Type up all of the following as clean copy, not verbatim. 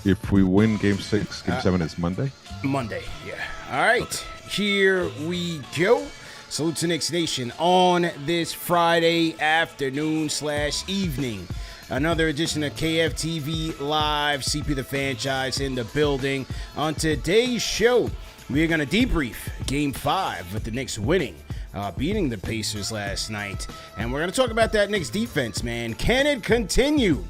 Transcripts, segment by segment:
If we win Game 6, Game 7 is Monday. Monday, yeah. All right, here we go. Salute to Knicks Nation on this Friday afternoon/evening. Another edition of KFTV Live, CP the franchise in the building. On today's show, we are going to debrief Game 5 with the Knicks winning, beating the Pacers last night. And we're going to talk about that Knicks defense, man. Can it continue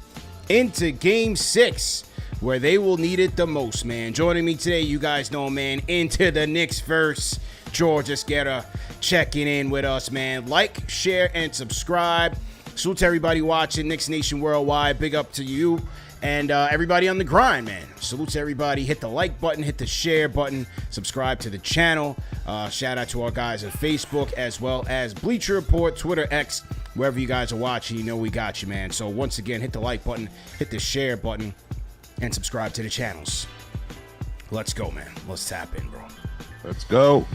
into Game 6? Where they will need it the most, man. Joining me today, you guys know, man, into the Knicks first. George Esquerra checking in with us, man. Like, share, and subscribe. Salute to everybody watching Knicks Nation Worldwide. Big up to you and everybody on the grind, man. Salute to everybody. Hit the like button, hit the share button, subscribe to the channel. Shout out to our guys on Facebook as well as Bleacher Report, Twitter, X, wherever you guys are watching. You know we got you, man. So once again, hit the like button, hit the share button, and subscribe to the channels. Let's go, man. Let's tap in, bro. Let's go.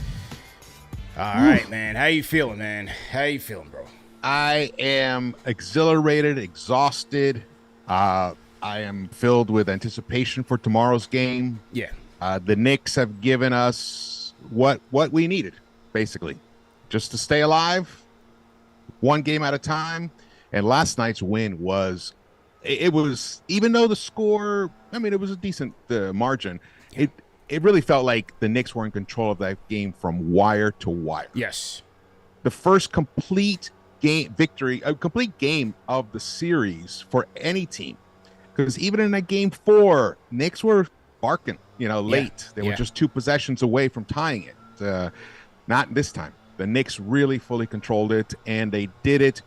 All right, man. How you feeling, man? How you feeling, bro? I am exhilarated, exhausted. I am filled with anticipation for tomorrow's game. Yeah. The Knicks have given us what we needed, basically, just to stay alive, one game at a time. And last night's win was, it was, even though the score, I mean, it was a decent margin. Yeah. It really felt like the Knicks were in control of that game from wire to wire. Yes. The first complete game victory, a complete game of the series for any team. Because even in that Game 4, Knicks were barking, late. They were just 2 possessions away from tying it. Not this time. The Knicks really fully controlled it, and they did it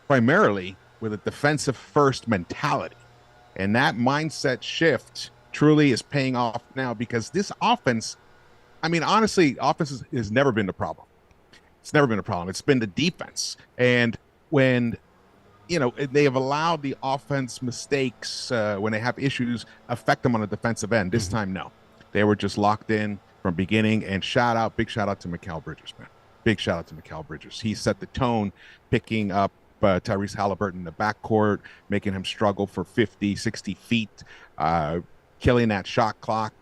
primarily with a defensive first mentality. And that mindset shift truly is paying off now, because this offense, I mean, honestly, offense has never been the problem. It's never been a problem. It's been the defense. And when, they have allowed the offense mistakes when they have issues affect them on the defensive end. This time, no. They were just locked in from beginning. And big shout out to Mikal Bridges, man. Big shout out to Mikal Bridges. He set the tone, picking up Tyrese Halliburton in the backcourt, making him struggle for 50, 60 feet, killing that shot clock.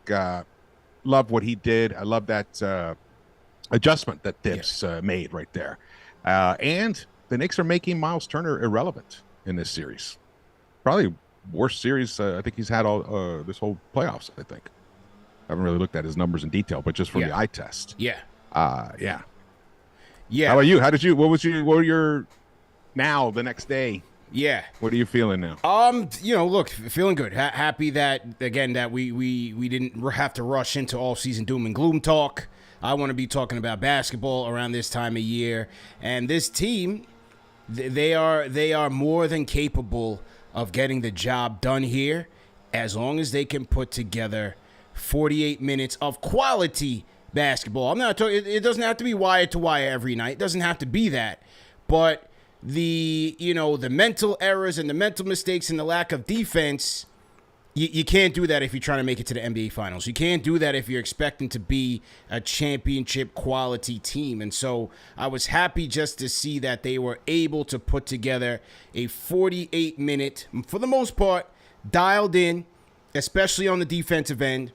Love what he did. I love that adjustment that Tibbs made right there. And the Knicks are making Miles Turner irrelevant in this series. Probably worst series I think he's had all this whole playoffs, I think. I haven't really looked at his numbers in detail, but just from the eye test. Yeah. Yeah. Yeah. How about you? What were your now the next day? Yeah. What are you feeling now? Look, feeling good. Happy that, again, that we didn't have to rush into all-season doom and gloom talk. I want to be talking about basketball around this time of year. And this team, they are more than capable of getting the job done here, as long as they can put together 48 minutes of quality basketball. I'm not talking, it doesn't have to be wire to wire every night. It doesn't have to be that. But the mental errors and the mental mistakes and the lack of defense, you can't do that if you're trying to make it to the NBA Finals. You can't do that if you're expecting to be a championship quality team. And so I was happy just to see that they were able to put together a 48-minute, for the most part, dialed in, especially on the defensive end.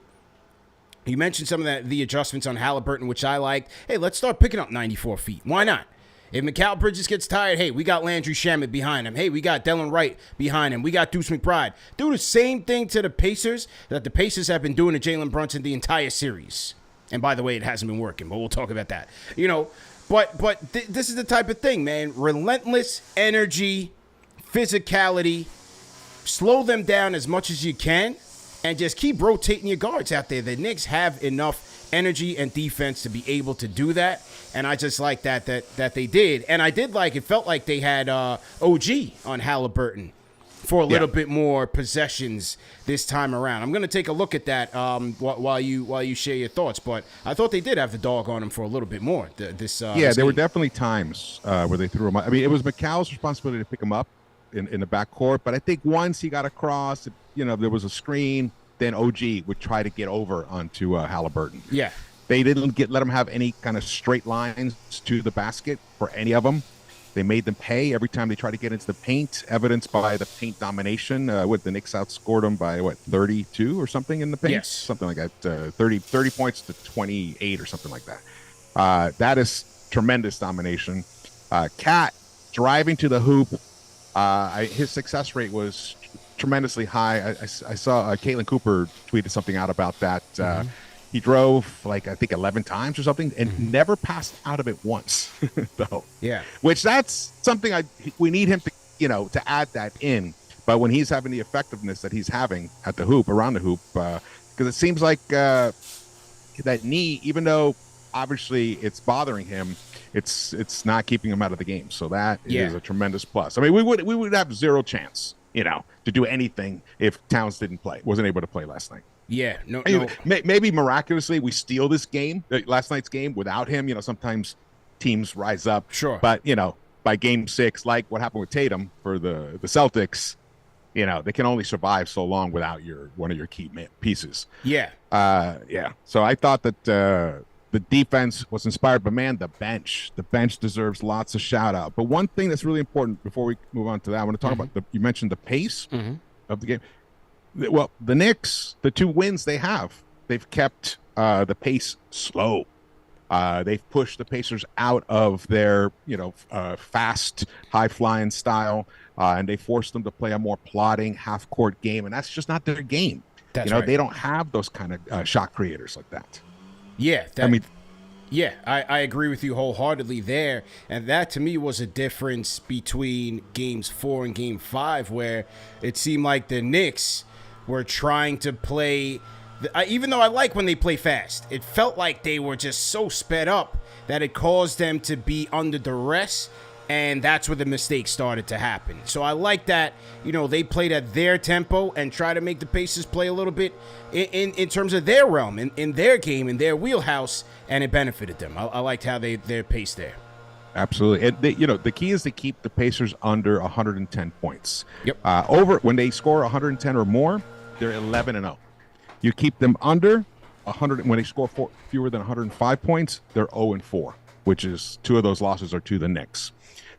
You mentioned some of the adjustments on Halliburton, which I liked. Hey, let's start picking up 94 feet. Why not? If Mikal Bridges gets tired, hey, we got Landry Shamut behind him. Hey, we got Delon Wright behind him. We got Deuce McBride. Do the same thing to the Pacers that the Pacers have been doing to Jaylen Brunson the entire series. And by the way, it hasn't been working, but we'll talk about that. But this is the type of thing, man. Relentless energy, physicality. Slow them down as much as you can, and just keep rotating your guards out there. The Knicks have enough energy and defense to be able to do that. And I just like that they did. And I did it felt like they had OG on Halliburton for a little bit more possessions this time around. I'm going to take a look at that while you share your thoughts. But I thought they did have the dog on him for a little bit more. There were definitely times where they threw him up. I mean, it was Mikal's responsibility to pick him up in the backcourt. But I think once he got across, there was a screen, then OG would try to get over onto Halliburton. Yeah. They didn't let him have any kind of straight lines to the basket for any of them. They made them pay every time they tried to get into the paint, evidenced by the paint domination. The Knicks outscored them by, 32 or something in the paint? Yes. Something like that, 30 points to 28 or something like that. That is tremendous domination. Cat driving to the hoop. His success rate was tremendously high. I saw Caitlin Cooper tweeted something out about that. He drove I think 11 times or something and never passed out of it once, though. Yeah. Which that's something we need him to add that in. But when he's having the effectiveness that he's having at the hoop, around the hoop, because it seems like that knee, even though obviously it's bothering him, it's not keeping him out of the game. So that is a tremendous plus. I mean, we would have zero chance, to do anything if Towns wasn't able to play last night. Yeah, no. Maybe miraculously we steal this game, last night's game, without him. Sometimes teams rise up. Sure. But, by game 6, like what happened with Tatum for the Celtics, they can only survive so long without one of your key pieces. Yeah. So I thought that the defense was inspired, but man, the bench deserves lots of shout out. But one thing that's really important before we move on to that, I want to talk about you mentioned the pace of the game. Well, the Knicks, the 2 wins they've kept the pace slow. They've pushed the Pacers out of their, fast, high-flying style, and they forced them to play a more plodding half-court game, and that's just not their game. That's right. They don't have those kind of shot creators like that. Yeah, I agree with you wholeheartedly there. And that, to me, was a difference between games 4 and game 5, where it seemed like the Knicks were trying to play, even though I like when they play fast, it felt like they were just so sped up that it caused them to be under duress, and that's where the mistakes started to happen. So I like that, they played at their tempo and try to make the Pacers play a little bit in terms of their realm, in their game, in their wheelhouse, and it benefited them. I liked how their pace there. Absolutely. And the key is to keep the Pacers under 110 points. Yep. When they score 110 or more, they're 11-0. You keep them under 100 when they score fewer than 105 points, they're 0-4, which is 2 of those losses are to the Knicks.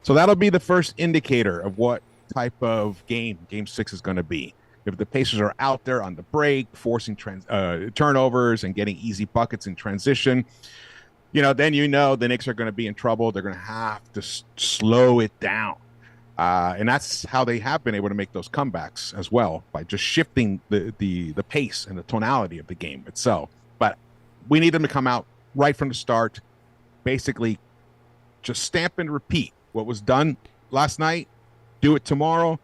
So that'll be the first indicator of what type of game 6 is going to be. If the Pacers are out there on the break, forcing turnovers and getting easy buckets in transition, then the Knicks are going to be in trouble. They're going to have to slow it down. And that's how they have been able to make those comebacks as well, by just shifting the pace and the tonality of the game itself. But we need them to come out right from the start, basically just stamp and repeat what was done last night, do it tomorrow,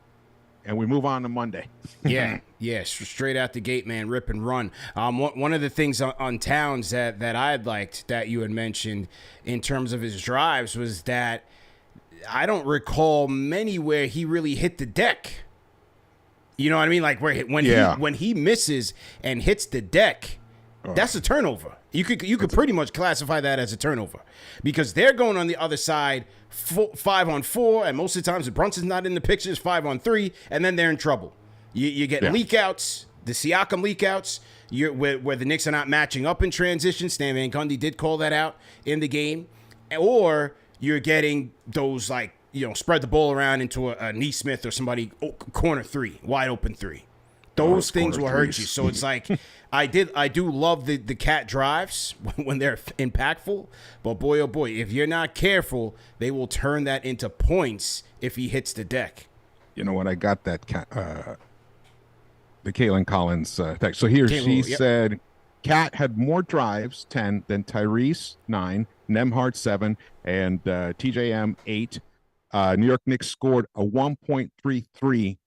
and we move on to Monday. Yeah, straight out the gate, man, rip and run. One of the things on Towns that I had liked that you had mentioned in terms of his drives was that I don't recall many where he really hit the deck. You know what I mean? Like when he misses and hits the deck, that's a turnover. You could pretty much classify that as a turnover, because they're going on the other side 5-on-4, and most of the times if Brunson's not in the picture, it's 5-on-3, and then they're in trouble. You get leak-outs, the Siakam leak-outs, where the Knicks are not matching up in transition. Stan Van Gundy did call that out in the game. Or you're getting those, spread the ball around into a Neesmith or somebody, corner 3, wide open 3. Those things will hurt you. So it's like, I do love the Cat drives when they're impactful, but boy, oh boy, if you're not careful, they will turn that into points if he hits the deck. You know what? I got that the Caitlin Collins text. So she said, Cat had more drives, 10, than Tyrese, 9, Nembhard, 7, and TJM, 8. New York Knicks scored a 1.33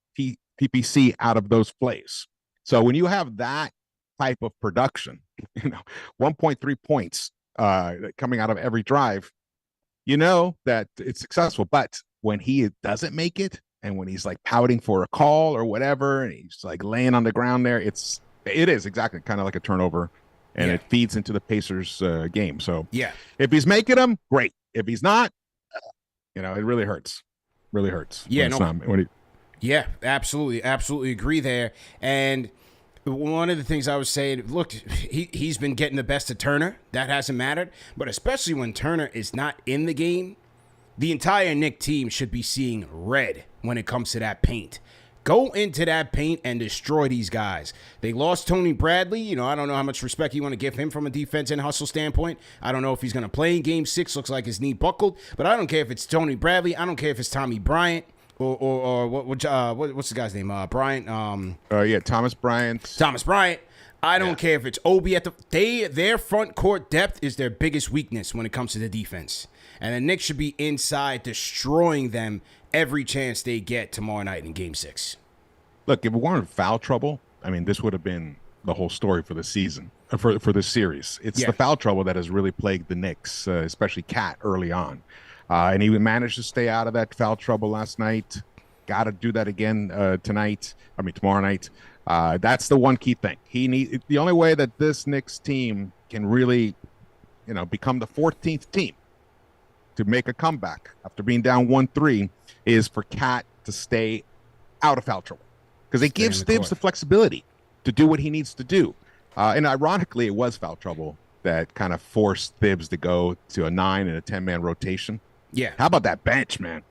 PPC out of those plays. So when you have that type of production, 1.3 points coming out of every drive, that it's successful. But when he doesn't make it, and when he's pouting for a call or whatever, and he's laying on the ground there, it is exactly kind of like a turnover, and it feeds into the Pacers game. So if he's making them, great. If he's not, it really hurts. Really hurts. Yeah, absolutely agree there. And one of the things I was saying, look, he's been getting the best of Turner. That hasn't mattered. But especially when Turner is not in the game, the entire Knicks team should be seeing red when it comes to that paint. Go into that paint and destroy these guys. They lost Tony Bradley. You know, I don't know how much respect you want to give him from a defense and hustle standpoint. I don't know if he's going to play in Game 6. Looks like his knee buckled. But I don't care if it's Tony Bradley. I don't care if it's Tommy Bryant or what's the guy's name? Bryant. Thomas Bryant. Thomas Bryant. I don't care if it's Obi their front court depth is their biggest weakness when it comes to the defense. And the Knicks should be inside destroying them every chance they get tomorrow night in Game 6. Look, if it weren't foul trouble, I mean, this would have been the whole story for the season, for this series. It's the foul trouble that has really plagued the Knicks, especially Cat early on. And he managed to stay out of that foul trouble last night. Got to do that again tomorrow night. That's the one key thing. The only way that this Knicks team can really, become the 14th team to make a comeback after being down 1-3 is for Cat to stay out of foul trouble, because it gives Thibs the flexibility to do what he needs to do. And ironically, it was foul trouble that kind of forced Thibs to go to a 9 and a 10-man rotation. Yeah. How about that bench, man?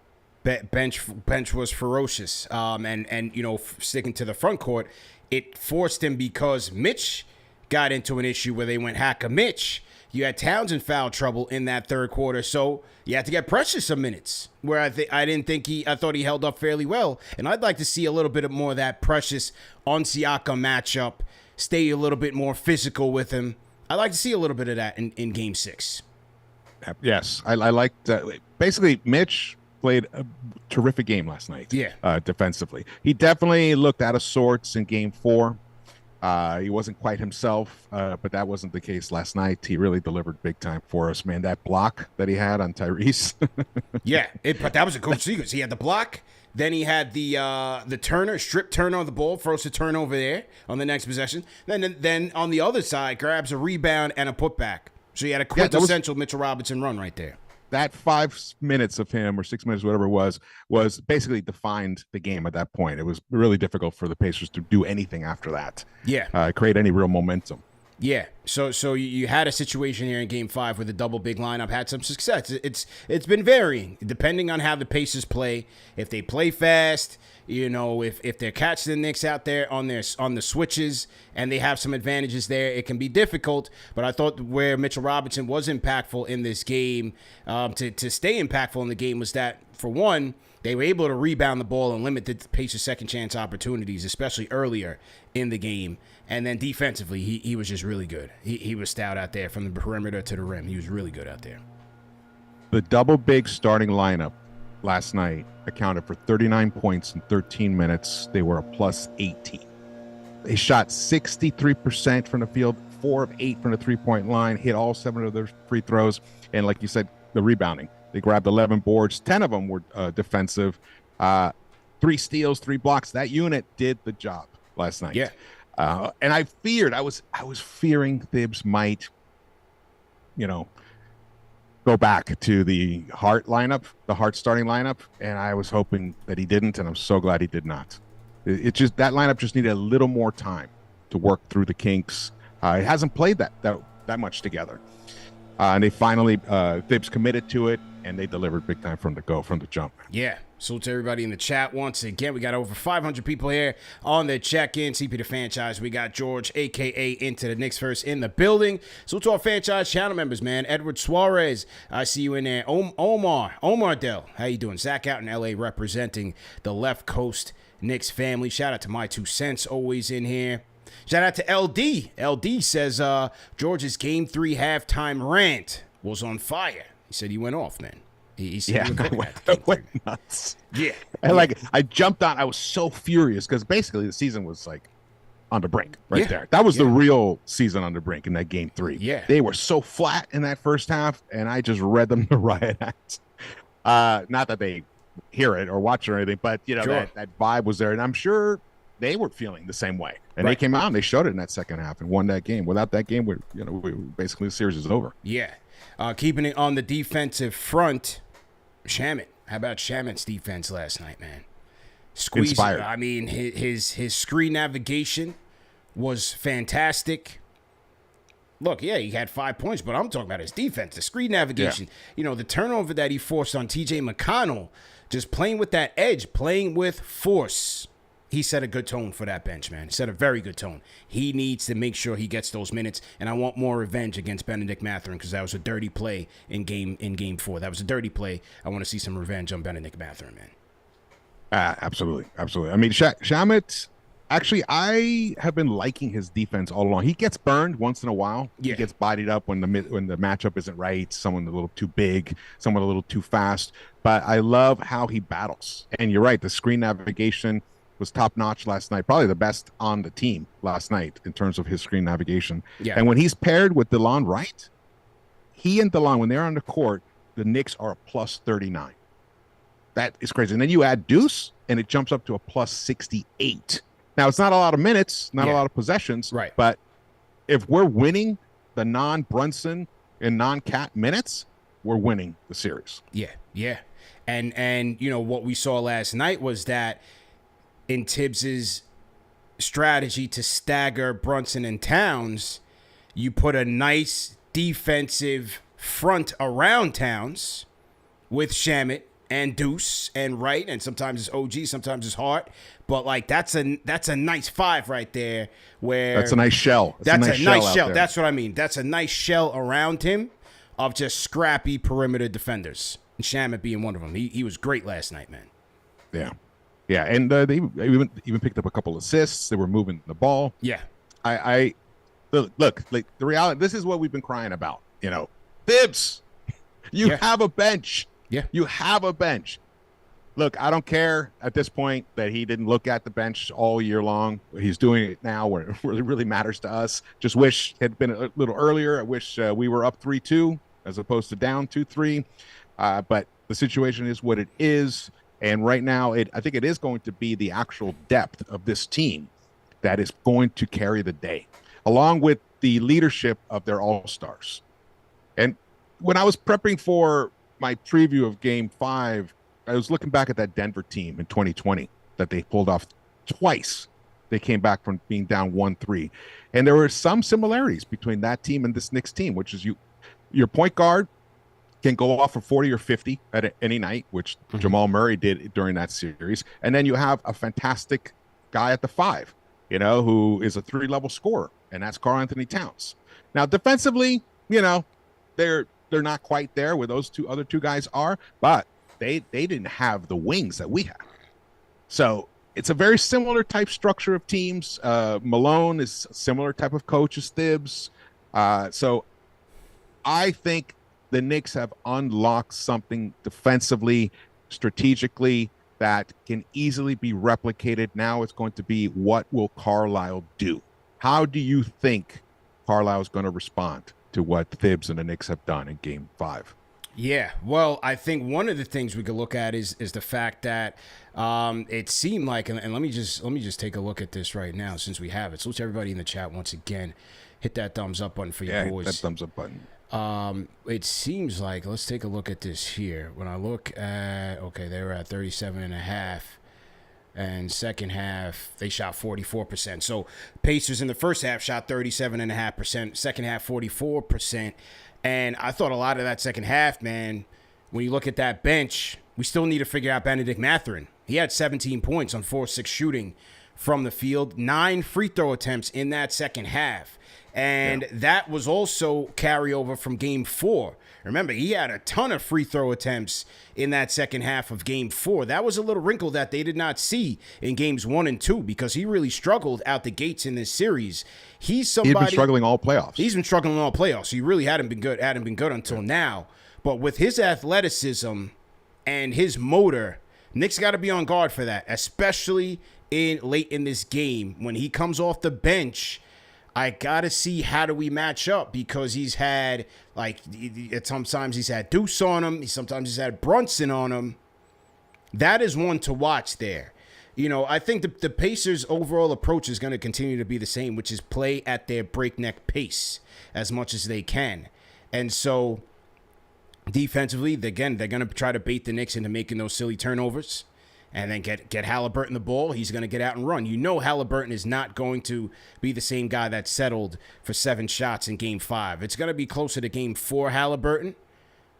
Bench was ferocious. And sticking to the front court, it forced him because Mitch got into an issue where they went hacker Mitch. You had Towns in foul trouble in that third quarter, so you had to get Precious some minutes. Where I thought he held up fairly well, and I'd like to see a little bit more of that Precious on Siakam matchup. Stay a little bit more physical with him. I'd like to see a little bit of that in Game 6. Yes, I liked. Basically, Mitch played a terrific game last night. Yeah, defensively, he definitely looked out of sorts in Game 4. He wasn't quite himself, but that wasn't the case last night. He really delivered big time for us, man. That block that he had on Tyrese. But that was a good sequence. He had the block, then he had the strip turner on the ball, forced a turnover there on the next possession. Then on the other side, grabs a rebound and a putback. So he had a quintessential Mitchell Robinson run right there. That 5 minutes of him, or 6 minutes, whatever it was basically defined the game at that point. It was really difficult for the Pacers to do anything after that. Yeah. Create any real momentum. Yeah. So you had a situation here in Game 5 where the double big lineup had some success. It's been varying depending on how the Pacers play. If they play fast, if they're catching the Knicks out there on the switches and they have some advantages there, it can be difficult. But I thought where Mitchell Robinson was impactful in this game, to stay impactful in the game, was that, for one, they were able to rebound the ball and limit the Pacers' second chance opportunities, especially earlier in the game. And then defensively, he was just really good. He was stout out there from the perimeter to the rim. He was really good out there. The double big starting lineup last night accounted for 39 points in 13 minutes. They were a plus 18. They shot 63% from the field, 4 of 8 from the three-point line, hit all 7 of their free throws, and like you said, the rebounding. They grabbed 11 boards. 10 of them were defensive. 3 steals, 3 blocks. That unit did the job last night. Yeah. And I was fearing Thibs might, go back to the Hart starting lineup, and I was hoping that he didn't, and I'm so glad he did not. That lineup just needed a little more time to work through the kinks. It hasn't played that much together. And they finally, Thibs committed to it, and they delivered big time from the jump. Yeah. Salute to everybody in the chat once again. We got over 500 people here on the check-in. CP the Franchise. We got George, a.k.a. Into the Knicks First, in the building. Salute to our franchise channel members, man. Edward Suarez, I see you in there. Omar Dell, how you doing? Zach out in L.A. representing the left coast Knicks family. Shout out to My Two Cents, always in here. Shout out to LD. LD says George's Game 3 halftime rant was on fire. He said he went off, man. He said I went nuts. Yeah. I jumped on. I was so furious because basically the season was like on the brink there. That was the real season on the brink in that Game 3. Yeah. They were so flat in that first half, and I just read them the riot act. Not that they hear it or watch it or anything, but that vibe was there, and I'm sure they were feeling the same way. And they came out and they showed it in that second half and won that game. Without that game, basically the series is over. Yeah. Keeping it on the defensive front, Shamut. How about Shamut's defense last night, man? Inspired. I mean, his screen navigation was fantastic. look, yeah, he had 5 points, but I'm talking about his defense, the screen navigation. The turnover that he forced on T.J. McConnell, just playing with that edge, playing with force. He set a good tone for that bench, man. He set a very good tone. He needs to make sure he gets those minutes, and I want more revenge against Benedict Mathurin because that was a dirty play in game 4. That was a dirty play. I want to see some revenge on Benedict Mathurin, man. Absolutely. I mean, Shamut, actually, I have been liking his defense all along. He gets burned once in a while. Yeah. He gets bodied up when the matchup isn't right, someone a little too big, someone a little too fast. But I love how he battles. And you're right, the screen navigation was top-notch last night, probably the best on the team last night in terms of his screen navigation. Yeah. And when he's paired with DeLon Wright, he and DeLon, when they're on the court, the Knicks are a plus 39. That is crazy. And then you add Deuce, and it jumps up to a plus 68. Now, it's not a lot of minutes, not a lot of possessions, right? But if we're winning the non-Brunson and non-Cat minutes, we're winning the series. Yeah. And what we saw last night was that in Tibbs's strategy to stagger Brunson and Towns, you put a nice defensive front around Towns with Shamut and Deuce and Wright, and sometimes it's OG, sometimes it's Hart, but like that's a nice 5 right there. Where that's a nice shell. That's a nice shell. That's what I mean. That's a nice shell around him of just scrappy perimeter defenders. And Shamut being one of them. He was great last night, man. Yeah, and they even picked up a couple assists. They were moving the ball. Yeah, I look like the reality. This is what we've been crying about. Thibs, you have a bench. Yeah, you have a bench. Look, I don't care at this point that he didn't look at the bench all year long. He's doing it now where it really matters to us. Just wish it had been a little earlier. I wish we were up 3-2 as opposed to down 2-3. But the situation is what it is. And right now, I think it is going to be the actual depth of this team that is going to carry the day, along with the leadership of their all-stars. And when I was prepping for my preview of Game 5, I was looking back at that Denver team in 2020 that they pulled off twice. They came back from being down 1-3. And there were some similarities between that team and this Knicks team, which is your point guard can go off for 40 or 50 at any night, which Jamal Murray did during that series. And then you have a fantastic guy at the 5, who is a 3-level scorer, and that's Karl-Anthony Towns. Now, defensively, they're not quite there where those other two guys are, but they didn't have the wings that we have. So it's a very similar type structure of teams. Malone is a similar type of coach as Thibs. So I think the Knicks have unlocked something defensively, strategically, that can easily be replicated. Now it's going to be, what will Carlisle do? How do you think Carlisle is going to respond to what Thibs and the Knicks have done in Game 5? Yeah, well, I think one of the things we could look at is the fact that it seemed like, and let me just take a look at this right now since we have it. So let's everybody in the chat once again hit that thumbs up button for your boys. Hit that thumbs up button. It seems like, let's take a look at this here. When I look at, okay, they were at 37.5, and second half they shot 44%. So Pacers in the first half shot 37.5%, second half 44%. And I thought a lot of that second half, man, when you look at that bench, we still need to figure out Benedict Mathurin. He had 17 points on 4-6 shooting from the field, 9 free throw attempts in that second half. And that was also carryover from Game 4. Remember, he had a ton of free throw attempts in that second half of Game 4. That was a little wrinkle that they did not see in Games 1 and 2 because he really struggled out the gates in this series. He's been struggling all playoffs. He's been struggling all playoffs. He really hadn't been good until now. But with his athleticism and his motor, Knicks got to be on guard for that, especially late in this game when he comes off the bench. I got to see how do we match up because he's had, sometimes he's had Deuce on him. Sometimes he's had Brunson on him. That is one to watch there. I think the Pacers' overall approach is going to continue to be the same, which is play at their breakneck pace as much as they can. And so defensively, again, they're going to try to bait the Knicks into making those silly turnovers. and then get Halliburton the ball. He's going to get out and run. You know Halliburton is not going to be the same guy that settled for 7 shots in Game 5. It's going to be closer to Game 4 Halliburton.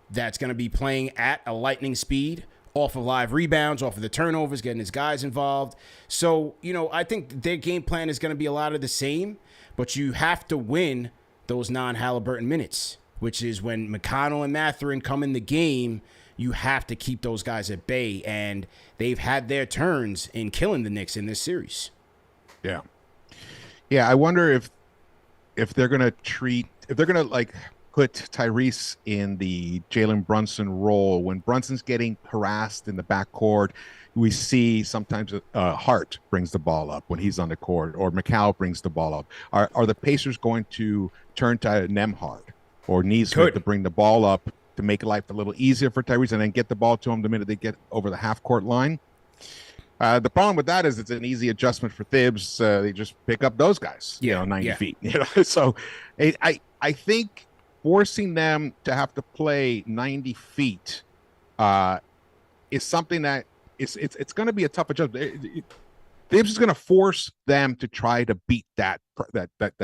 That's going to be playing at a lightning speed, off of live rebounds, off of the turnovers, getting his guys involved. So, I think their game plan is going to be a lot of the same, but you have to win those non-Halliburton minutes, which is when McConnell and Mathurin come in the game. You have to keep those guys at bay, and they've had their turns in killing the Knicks in this series. Yeah. Yeah, I wonder if they're going to like put Tyrese in the Jaylen Brunson role. When Brunson's getting harassed in the backcourt, we see sometimes Hart brings the ball up when he's on the court, or McCall brings the ball up. Are the Pacers going to turn to Nembhard or Nesmith to bring the ball up to make life a little easier for Tyrese and then get the ball to him the minute they get over the half-court line? The problem with that is it's an easy adjustment for Thibs. They just pick up those guys, 90 feet. So I think forcing them to have to play 90 feet is something that it's going to be a tough adjustment. Thibs is going to force them to try to beat that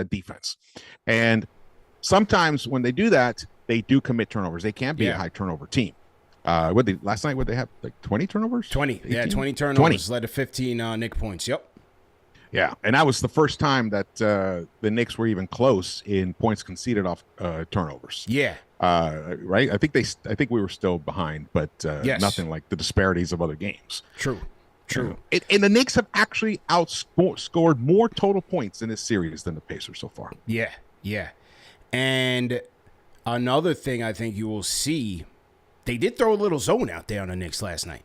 defense. And sometimes when they do that, they do commit turnovers. They can't be a high turnover team. Last night, they have like 20 turnovers? 20. 18? Yeah, 20 turnovers 20. Led to 15 Knick points. Yep. Yeah, and that was the first time that the Knicks were even close in points conceded off turnovers. Yeah. Right? I think we were still behind, but nothing like the disparities of other games. True. And the Knicks have actually outscored more total points in this series than the Pacers so far. Yeah. And another thing I think you will see, they did throw a little zone out there on the Knicks last night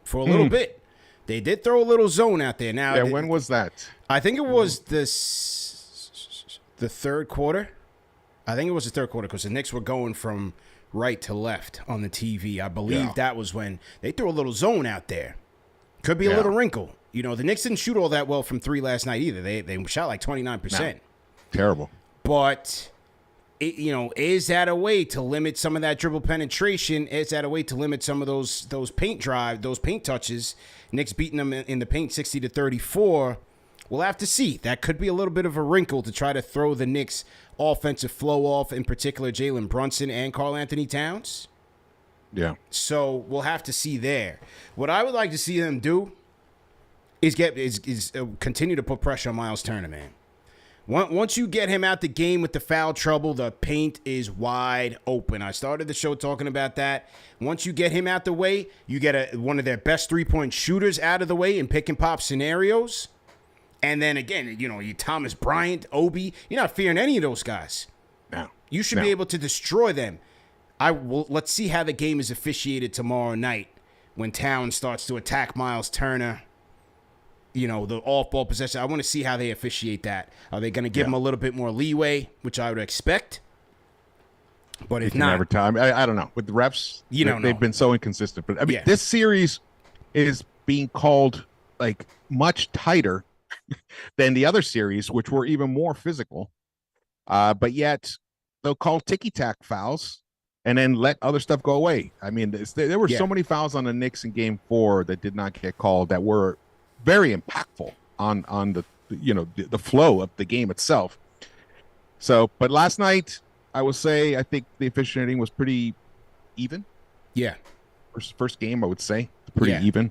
for a little bit. They did throw a little zone out there. Now, when was that? I think it was the third quarter. I think it was the third quarter because the Knicks were going from right to left on the TV. I believe that was when they threw a little zone out there. Could be a little wrinkle. The Knicks didn't shoot all that well from 3 last night either. They shot like 29%. No. Terrible. But is that a way to limit some of that dribble penetration? Is that a way to limit some of those paint touches? Knicks beating them in the paint 60-34. We'll have to see. That could be a little bit of a wrinkle to try to throw the Knicks offensive flow off, in particular Jaylen Brunson and Karl-Anthony Towns. Yeah. So we'll have to see there. What I would like to see them do is continue to put pressure on Miles Turner, man. Once you get him out the game with the foul trouble, the paint is wide open. I started the show talking about that. Once you get him out the way, you get one of their best three-point shooters out of the way in pick-and-pop scenarios. And then, again, you Thomas Bryant, Obi, you're not fearing any of those guys. No. You should be able to destroy them. Let's see how the game is officiated tomorrow night when Towns starts to attack Miles Turner. The off-ball possession. I want to see how they officiate that. Are they going to give him a little bit more leeway, which I would expect? But if not, every time I don't know. With the refs, they've been so inconsistent. But I mean, this series is being called like much tighter than the other series, which were even more physical. But yet they'll call ticky-tack fouls and then let other stuff go away. I mean, there were so many fouls on the Knicks in Game 4 that did not get called that were very impactful on the flow of the game itself. So, but last night, I will say, I think the officiating was pretty even. Yeah. First game, I would say, pretty even.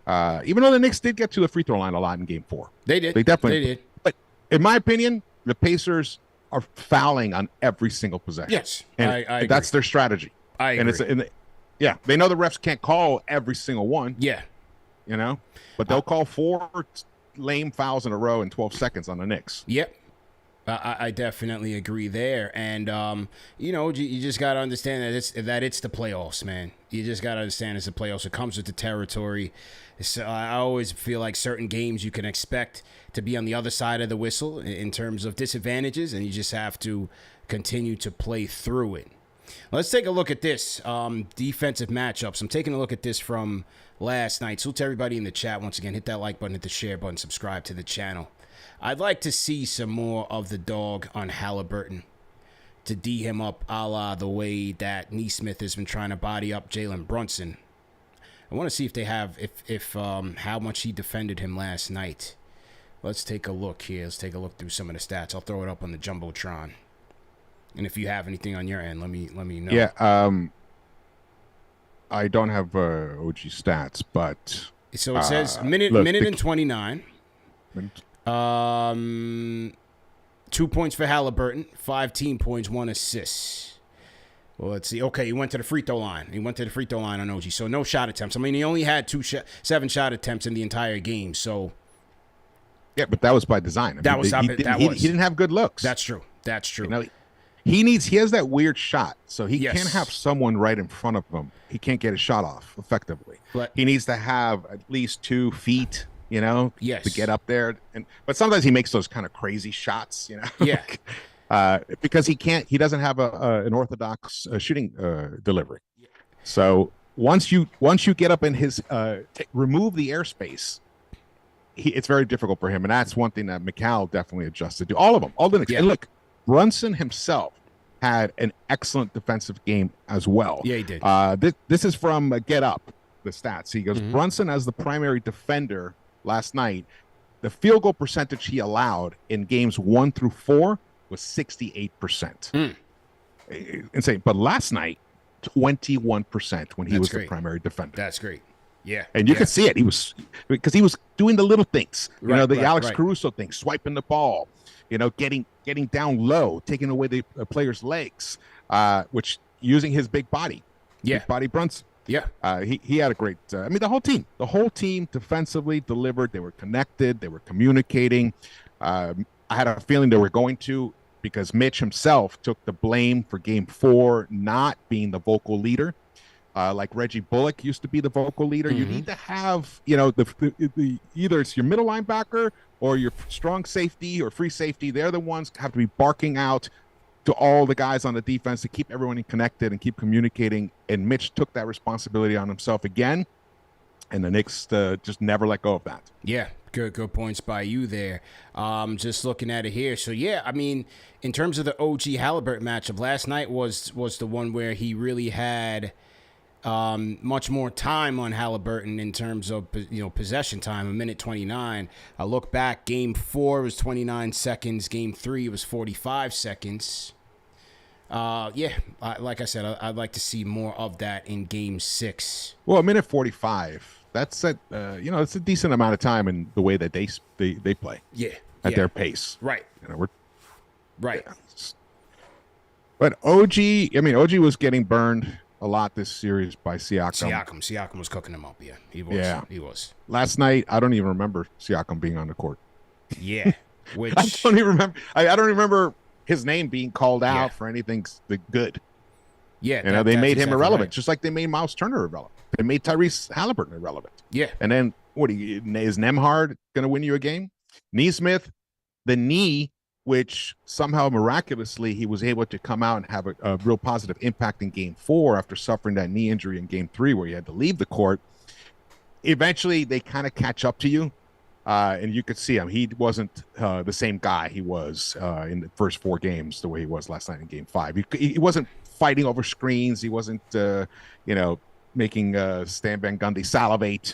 Even though the Knicks did get to the free throw line a lot in Game 4. They did. They definitely did. But in my opinion, the Pacers are fouling on every single possession. Yes, and I agree. That's their strategy. I agree. And they know the refs can't call every single one. Yeah. But they'll call 4 lame fouls in a row in 12 seconds on the Knicks. Yep. I definitely agree there. And, you just got to understand that it's the playoffs, man. You just got to understand it's the playoffs. It comes with the territory. So I always feel like certain games you can expect to be on the other side of the whistle in terms of disadvantages, and you just have to continue to play through it. Let's take a look at this defensive matchups. I'm taking a look at this from last night. So to everybody in the chat, once again, hit that like button, hit the share button, subscribe to the channel. I'd like to see some more of the dog on Halliburton to D him up a la the way that Nesmith has been trying to body up Jaylen Brunson. I want to see if they have if how much he defended him last night. Let's take a look here. Let's take a look through some of the stats. I'll throw it up on the Jumbotron. And if you have anything on your end, let me know. Yeah, I don't have OG stats, but so it says minute and 29. 2 points for Halliburton, 5 team points, 1 assist. Well, let's see. Okay, he went to the free throw line. On OG. So no shot attempts. I mean, he only had 7 shot attempts in the entire game. So yeah, but that was by design. He didn't have good looks. That's true. You know, he has that weird shot, so he can't have someone right in front of him. He can't get a shot off effectively. But he needs to have at least 2 feet, to Yes. get up there. But sometimes he makes those kind of crazy shots, Yeah. because he doesn't have an orthodox shooting delivery. So once you get up in his remove the airspace, it's very difficult for him, and that's one thing that McCall definitely adjusted to. All of them, all the Knicks. Yeah. And look, Brunson himself had an excellent defensive game as well. Yeah, he did. This is from Get Up, the stats. He goes, Brunson as the primary defender last night, the field goal percentage he allowed in games 1 through 4 was 68%. Insane. But last night, 21% when he was the primary defender. That's great. Yeah. And you could see it. He was doing the little things, the Alex Caruso thing, swiping the ball, getting down low, taking away the player's legs, which using his big body, big body Brunson. Yeah. He had a great, the whole team defensively delivered. They were connected. They were communicating. I had a feeling they were going to, because Mitch himself took the blame for game 4 not being the vocal leader. Like Reggie Bullock used to be the vocal leader. You need to have, the either it's your middle linebacker or your strong safety or free safety. They're the ones have to be barking out to all the guys on the defense to keep everyone connected and keep communicating. And Mitch took that responsibility on himself again. And the Knicks just never let go of that. Yeah, good points by you there. Just looking at it here. So, yeah, I mean, in terms of the OG Halliburton matchup, last night was the one where he really had much more time on Halliburton in terms of possession time, a minute 29. I look back, game 4 was 29 seconds, game 3 was 45 seconds. Like I said, I'd like to see more of that in game 6. Well, a minute 45. That's it's a decent amount of time in the way that they play. Yeah, at their pace. Right. Right. Yeah. But OG was getting burned a lot this series by Siakam. Siakam was cooking him up. Yeah, he was. Yeah. He was. Last night, I don't even remember Siakam being on the court. Yeah, which I don't even remember. I don't remember his name being called out for anything good. Yeah, they made him irrelevant, just like they made Miles Turner irrelevant. They made Tyrese Halliburton irrelevant. Yeah, and then is Nembhard going to win you a game? Neesmith, the knee, which somehow miraculously he was able to come out and have a real positive impact in game 4 after suffering that knee injury in game 3 where he had to leave the court. Eventually, they kind of catch up to you, and you could see him. He wasn't the same guy he was in the first 4 games the way he was last night in game 5. He wasn't fighting over screens. He wasn't, making Stan Van Gundy salivate.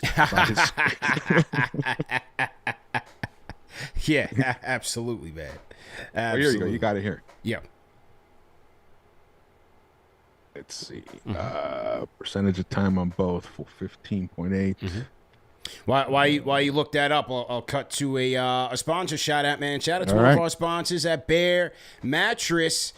Yeah, absolutely, man. Absolutely. Oh, here you go. You got it here. Yeah. Let's see. Percentage of time on both for 15.8. While you look that up, I'll cut to a sponsor shout out, man. Shout out to one of our sponsors at Bear Mattress.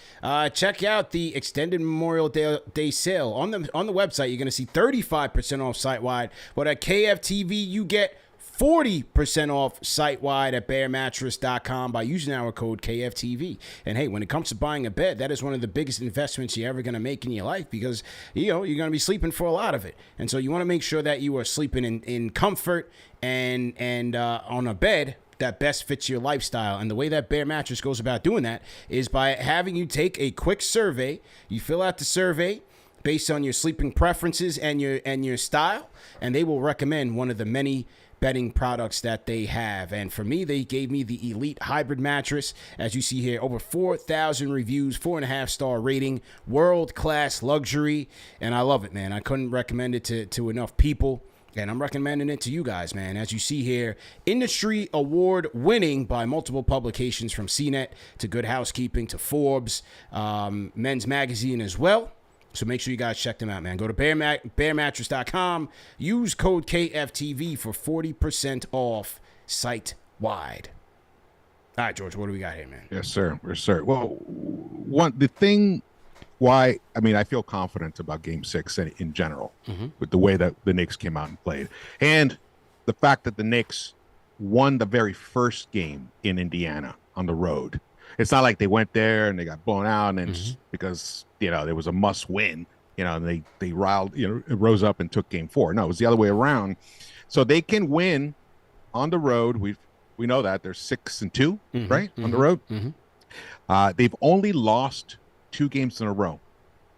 Check out the extended Memorial Day sale on the website. You're gonna see 35% off site wide, but at KFTV you get 40% off site-wide at bearmattress.com by using our code KFTV. And hey, when it comes to buying a bed, that is one of the biggest investments you're ever going to make in your life because, you're going to be sleeping for a lot of it. And so you want to make sure that you are sleeping in comfort and on a bed that best fits your lifestyle. And the way that Bear Mattress goes about doing that is by having you take a quick survey. You fill out the survey based on your sleeping preferences and your style, and they will recommend one of the many bedding products that they have. And for me, they gave me the Elite Hybrid Mattress. As you see here, over 4,000 reviews, 4.5-star rating, world-class luxury. And I love it, man. I couldn't recommend it to enough people. And I'm recommending it to you guys, man. As you see here, industry award winning by multiple publications from CNET to Good Housekeeping to Forbes, Men's Magazine as well. So make sure you guys check them out, man. Go to bearmattress.com. Use code KFTV for 40% off site-wide. All right, George, what do we got here, man? Yes, sir. Yes, sir. Well, the thing why, I mean, I feel confident about Game 6 in general with the way that the Knicks came out and played. And the fact that the Knicks won the very first game in Indiana on the road. It's not like they went there and they got blown out and then because, there was a must win, and they rose up and took Game 4. No, it was the other way around. So they can win on the road. We know that. They're 6-2, right, on the road. They've only lost 2 games in a row,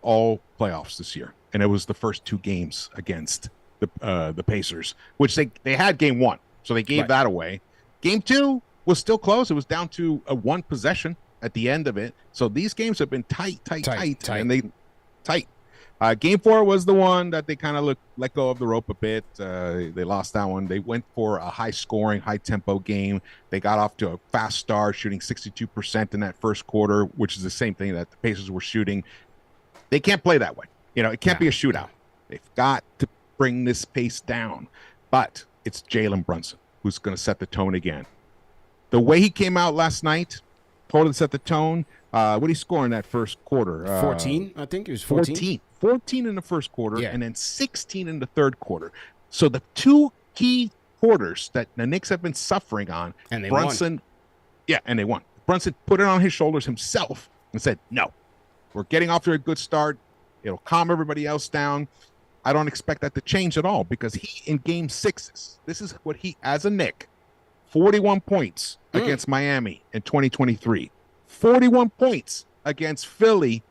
all playoffs this year, and it was the first 2 games against the Pacers, which they had Game 1, so they gave that away. Game 2 was still close; it was down to a 1 possession at the end of it. So these games have been tight, and they tight. Game 4 was the one that they kind of let go of the rope a bit. They lost that one. They went for a high-scoring, high-tempo game. They got off to a fast start, shooting 62% in that first quarter, which is the same thing that the Pacers were shooting. They can't play that way. It can't be a shootout. They've got to bring this pace down. But it's Jaylen Brunson who's going to set the tone again. The way he came out last night totally set the tone. What did he score in that first quarter? 14, I think it was 14. 14 in the first quarter, and then 16 in the third quarter. So the 2 key quarters that the Knicks have been suffering on, and Brunson, won. Yeah, and they won. Brunson put it on his shoulders himself and said, no, we're getting off to a good start. It'll calm everybody else down. I don't expect that to change at all because he, in Game 6, this is what he, as a Knick, 41 points against Miami in 2023, 41 points against Philly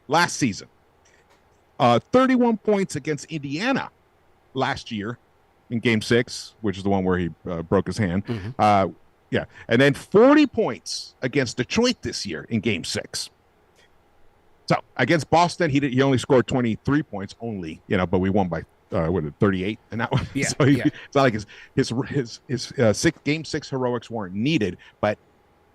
last season. 31 points against Indiana last year in Game 6, which is the one where he broke his hand. And then 40 points against Detroit this year in Game 6. So against Boston, he only scored 23 points only, but we won by 38 in that one. Yeah, So it's not like his Game 6 heroics weren't needed, but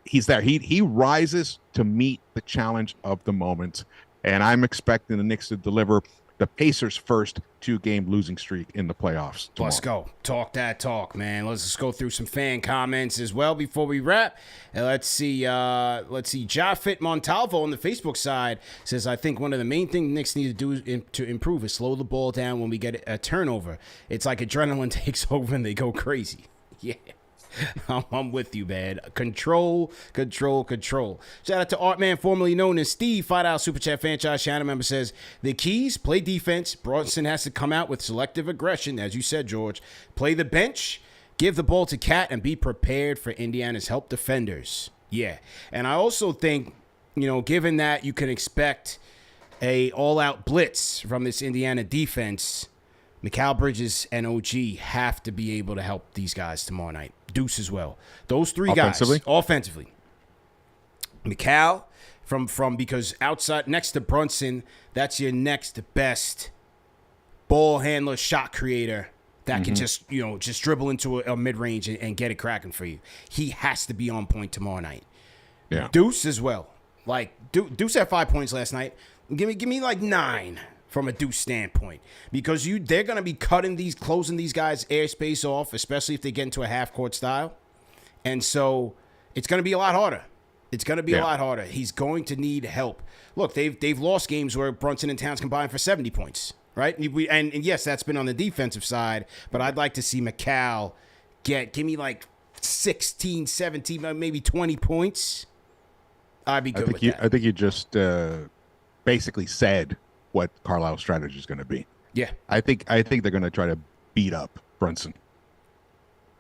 he's there. He rises to meet the challenge of the moment. And I'm expecting the Knicks to deliver the Pacers' first 2-game losing streak in the playoffs tomorrow. Let's go. Talk that talk, man. Let's just go through some fan comments as well before we wrap. And let's see. Jafet Montalvo on the Facebook side says, I think one of the main things Knicks need to do to improve is slow the ball down when we get a turnover. It's like adrenaline takes over and they go crazy. Yeah. I'm with you, man. Control. Shout out to Artman, formerly known as Steve. $5 Super Chat franchise channel member says, the keys, play defense. Brunson has to come out with selective aggression, as you said, George. Play the bench, give the ball to Cat, and be prepared for Indiana's help defenders. Yeah. And I also think, given that you can expect a all-out blitz from this Indiana defense, Mikal Bridges and OG have to be able to help these guys tomorrow night. Deuce as well. Those 3 guys offensively. Mikal from because outside next to Brunson, that's your next best ball handler, shot creator that can just dribble into a mid-range and get it cracking for you. He has to be on point tomorrow night. Yeah. Deuce as well. Like Deuce had 5 points last night. Give me like 9. From a Deuce standpoint, because they're going to be closing these guys' airspace off, especially if they get into a half-court style. And so it's going to be a lot harder. A lot harder. He's going to need help. Look, they've lost games where Brunson and Towns combined for 70 points, right? And yes, that's been on the defensive side, but I'd like to see Mikal give me like 16, 17, maybe 20 points. I'd be good with that. I think you just basically said what Carlisle's strategy is going to be. Yeah. I think they're going to try to beat up Brunson.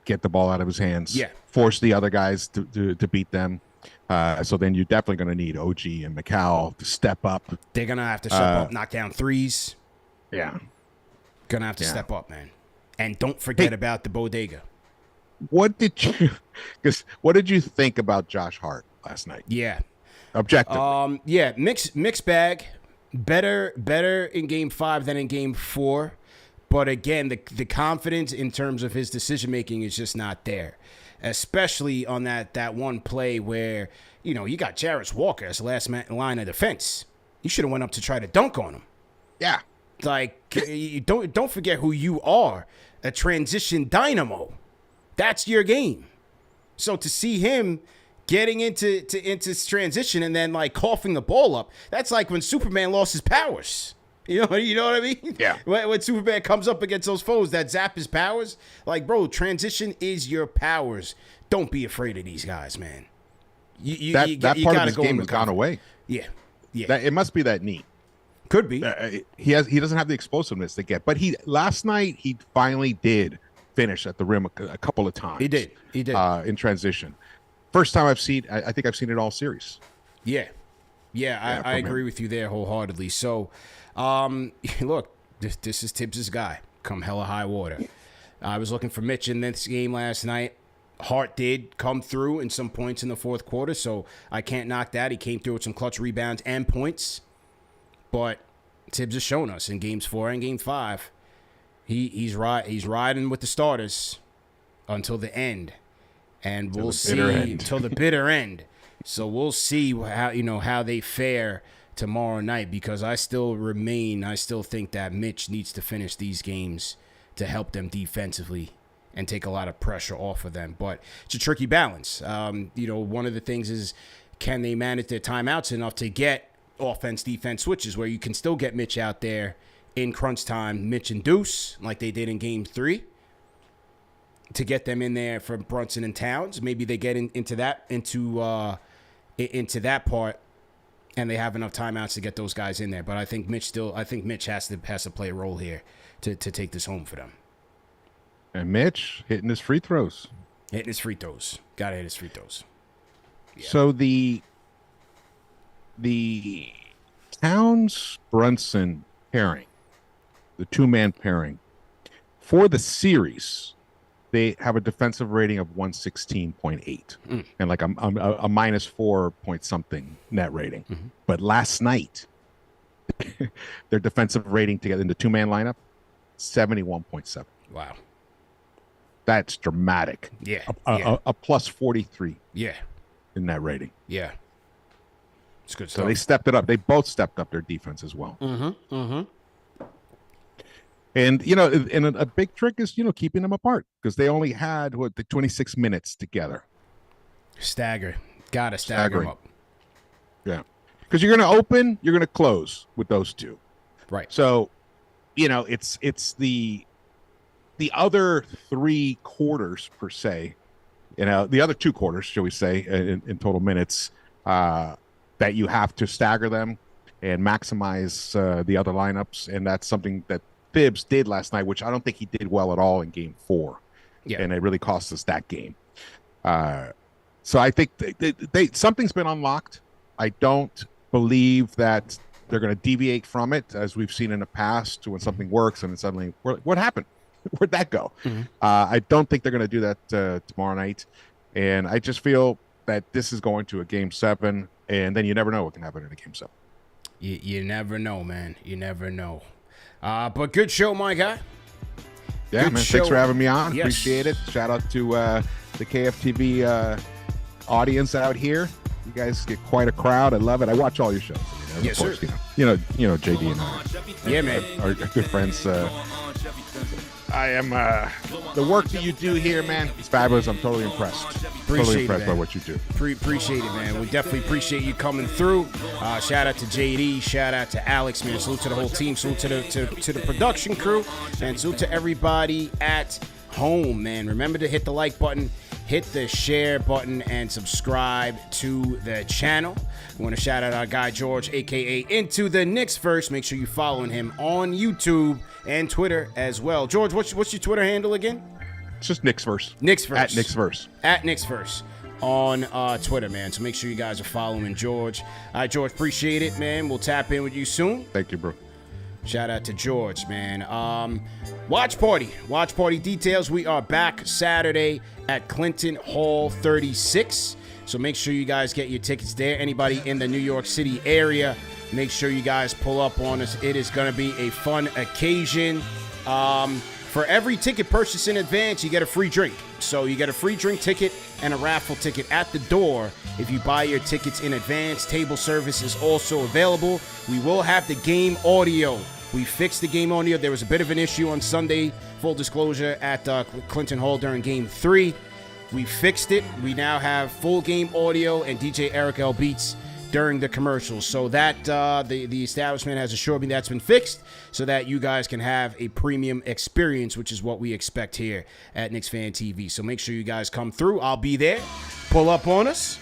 Get the ball out of his hands. Yeah. Force the other guys to beat them. So then you're definitely going to need OG and Mikal to step up. They're going to have to step up, knock down threes. Yeah. Going to have to step up, man. And don't forget about the bodega. what did you because what did you think about Josh Hart last night? Yeah. Objectively. Yeah, mixed bag. Better in game 5 than in game 4. But again, the confidence in terms of his decision making is just not there. Especially on that one play where, you got Jarris Walker as the last line of defense. You should have went up to try to dunk on him. Yeah. Like, don't forget who you are. A transition dynamo. That's your game. So to see him getting into transition and then like coughing the ball up, that's like when Superman lost his powers. You know what I mean? Yeah. When Superman comes up against those foes that zap his powers, like, bro, transition is your powers. Don't be afraid of these guys, man. That part of his game has gone away. Yeah. It must be that knee. Could be. He doesn't have the explosiveness to get, but last night he finally did finish at the rim a couple of times. He did in transition. First time I've seen. I think I've seen it all series. Yeah, I agree with you there wholeheartedly. So, look, this is Tibbs' guy. Come hella high water. I was looking for Mitch in this game last night. Hart did come through in some points in the fourth quarter, so I can't knock that. He came through with some clutch rebounds and points. But Tibbs has shown us in games 4 and game 5, he's riding with the starters until the end, and we'll see until the bitter end. So we'll see how they fare tomorrow night, because I still think that Mitch needs to finish these games to help them defensively and take a lot of pressure off of them. But it's a tricky balance. One of the things is, can they manage their timeouts enough to get offense-defense switches where you can still get Mitch out there in crunch time, Mitch and Deuce, like they did in Game 3, to get them in there for Brunson and Towns. Maybe they get into that part, and they have enough timeouts to get those guys in there. But I think Mitch has to play a role here to take this home for them. And Mitch hitting his free throws. Gotta hit his free throws. Yeah. So the Towns-Brunson pairing, the two-man pairing, for the series, they have a defensive rating of 116.8 and like a minus 4 point something net rating. Mm-hmm. But last night, their defensive rating together in the two-man lineup, 71.7. Wow. That's dramatic. Yeah. A plus 43. Yeah. In that rating. Yeah. It's good stuff. So they stepped it up. They both stepped up their defense as well. Mm-hmm. Mm-hmm. And, and a big trick is, keeping them apart, because they only had, the 26 minutes together. Gotta stagger them up. Yeah. Because you're going to open, you're going to close with those two. Right. So, it's the other 3 quarters, per se, the other 2 quarters, shall we say, in total minutes, that you have to stagger them and maximize the other lineups. And that's something that Tibbs did last night, which I don't think he did well at all in game 4. Yeah. And it really cost us that game. So I think something's been unlocked. I don't believe that they're going to deviate from it, as we've seen in the past, when something works and then suddenly, what happened? Where'd that go? Mm-hmm. I don't think they're going to do that tomorrow night. And I just feel that this is going to a game 7, and then you never know what can happen in a game 7. You never know, man. You never know. But good show, my guy. Yeah, good man. Show. Thanks for having me on. Yes. Appreciate it. Shout out to the KFTV audience out here. You guys get quite a crowd. I love it. I watch all your shows. Yes, course, sir. JD and I. Yeah, man. Are good friends. I am the work that you do here, man. It's fabulous. I'm totally impressed. Totally impressed by what you do. Appreciate it, man. We definitely appreciate you coming through. Shout out to JD. Shout out to Alex, man. Salute to the whole team. Salute to the production crew, and salute to everybody at home, man. Remember to hit the like button, hit the share button, and subscribe to the channel. I want to shout out our guy George, aka Into the Knicks First. Make sure you're following him on YouTube and Twitter as well. George, what's your Twitter handle again? It's just Knicks First. Knicks First. At Knicks First. At Knicks First on Twitter, man. So make sure you guys are following George. All right, George, appreciate it, man. We'll tap in with you soon. Thank you, bro. Shout out to George, man. Watch party details. We are back Saturday at Clinton Hall 36. So make sure you guys get your tickets there. Anybody in the New York City area, make sure you guys pull up on us. It is going to be a fun occasion. For every ticket purchase in advance, you get a free drink. So you get a free drink ticket and a raffle ticket at the door if you buy your tickets in advance. Table service is also available. We will have the game audio. We fixed the game audio. There was a bit of an issue on Sunday, full disclosure, at Clinton Hall during Game 3. We fixed it. We now have full game audio and DJ Eric L. Beats during the commercials. So that the establishment has assured me that's been fixed so that you guys can have a premium experience, which is what we expect here at KnicksFanTV. So make sure you guys come through. I'll be there. Pull up on us.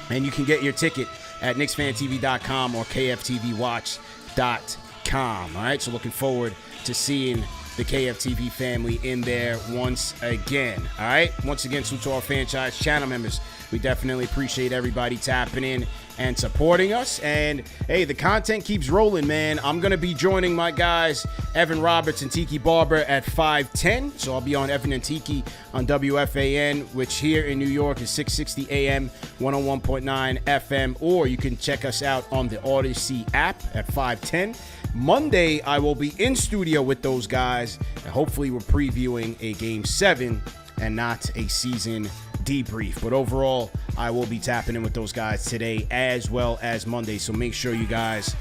And you can get your ticket at KnicksFanTV.com or KFTVWatch.com. All right, so looking forward to seeing the KFTV family in there once again. All right, once again, salute to our franchise channel members. We definitely appreciate everybody tapping in and supporting us. And hey, the content keeps rolling, man. I'm gonna be joining my guys Evan Roberts and Tiki Barber at 5:10. So I'll be on Evan and Tiki on WFAN, which here in New York is 660 AM, 101.9 FM, or you can check us out on the Odyssey app at 5:10. Monday, I will be in studio with those guys, and hopefully we're previewing a Game 7 and not a season debrief. But overall, I will be tapping in with those guys today as well as Monday, so make sure you guys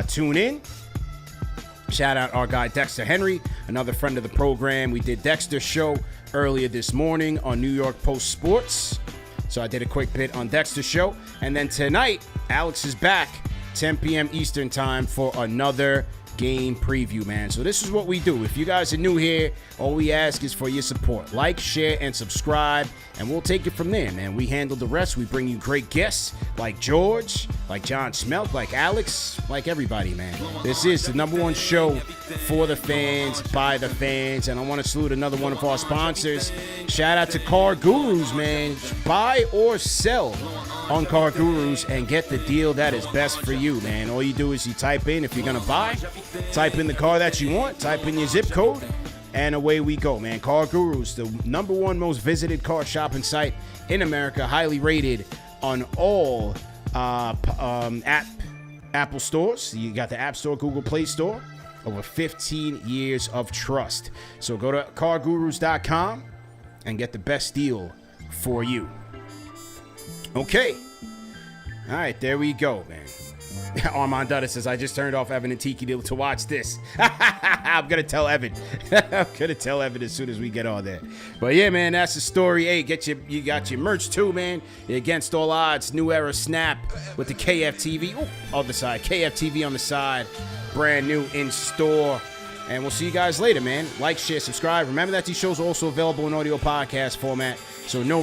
tune in. Shout out our guy Dexter Henry, another friend of the program. We did Dexter's show earlier this morning on New York Post Sports, so I did a quick bit on Dexter's show. And then tonight, Alex is back 10 p.m. Eastern time for another game preview, man. So this is what we do. If you guys are new here, all we ask is for your support. Like, share, and subscribe, and we'll take it from there, man. We handle the rest. We bring you great guests like George, like John Smelt, like Alex, like everybody, man. This is the #1 show for the fans, by the fans, and I want to salute another one of our sponsors. Shout out to Car Gurus, man. Buy or sell on Car Gurus and get the deal that is best for you, man. All you do is you type in, if you're going to buy, type in the car that you want, type in your zip code, and away we go, man. Car Gurus, the #1 most visited car shopping site in America, highly rated on all Apple stores. You got the App Store, Google Play Store. Over 15 years of trust. So go to cargurus.com and get the best deal for you. Okay. All right, there we go, man. Armand Dutta says, I just turned off Evan and Tiki to watch this. I'm going to tell Evan. I'm going to tell Evan as soon as we get on there. But yeah, man, that's the story. Hey, you got your merch too, man. Against All Odds, New Era Snap with the KFTV. Oh, on the side. KFTV on the side. Brand new in store. And we'll see you guys later, man. Like, share, subscribe. Remember that these shows are also available in audio podcast format. So no